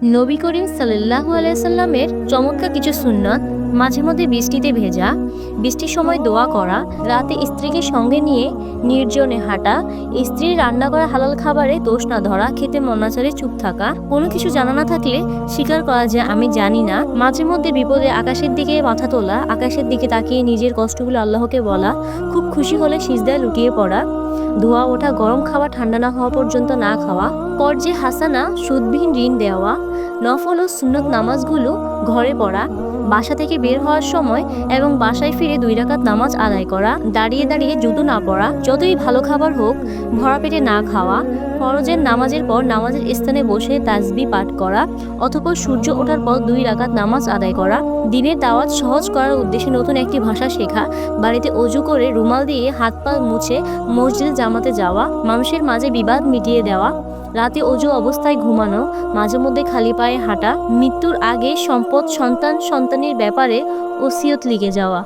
নবী করিম সাল্লাল্লাহু আলাইহি সাল্লামের চমৎকার কিছু সুন্নত। মাঝে মধ্যে বৃষ্টিতে ভেজা, বৃষ্টির সময় দোয়া করা, রাতে স্ত্রীকে সঙ্গে নিয়ে নির্জনে হাঁটা, স্ত্রীর রান্না করা হালাল খাবারে দোষ না ধরা, খেতে মন না চাইলে চুপ থাকা, কোনো কিছু জানা না থাকলে স্বীকার করা যে আমি জানি না, মাঝে মধ্যে বিপদে আকাশের দিকে মাথা তোলা, আকাশের দিকে তাকিয়ে নিজের কষ্টগুলো আল্লাহকে বলা, খুব খুশি হলে সিজদায় লুটিয়ে পড়া, ধোয়া ওঠা গরম খাবার ঠান্ডা না হওয়া পর্যন্ত না খাওয়া, পর্যায়ে হাসানা সুদবিহীন ঋণ দেওয়া, নফল ও সুন্নত নামাজগুলো ঘরে পড়া, বাসা থেকে বের হওয়ার সময় এবং বাসায় ফিরে 2 রাকাত নামাজ আদায় করা, দাঁড়িয়ে দাঁড়িয়ে জুতো না পড়া, যতই ভালো খাবার হোক ভরা পেটে না খাওয়া, ফরজের নামাজের পর নামাজের স্থানে বসে তাসবিহ পাঠ করা, অতঃপর সূর্য ওঠার পর 2 রাকাত নামাজ আদায় করা, দিনের দাওয়াত সহজ করার উদ্দেশ্যে নতুন একটি ভাষা শেখা, বাড়িতে অজু করে রুমাল দিয়ে হাত পা মুছে মসজিদে জামাতে যাওয়া, মানুষের মাঝে বিবাদ মিটিয়ে দেওয়া, রাতে অজু অবস্থায় ঘুমানো, মাঝে মধ্যে খালি পায়ে হাঁটা, মৃত্যুর আগে সম্পদ সন্তানের ব্যাপারে ওসিয়ত লিখে যাওয়া।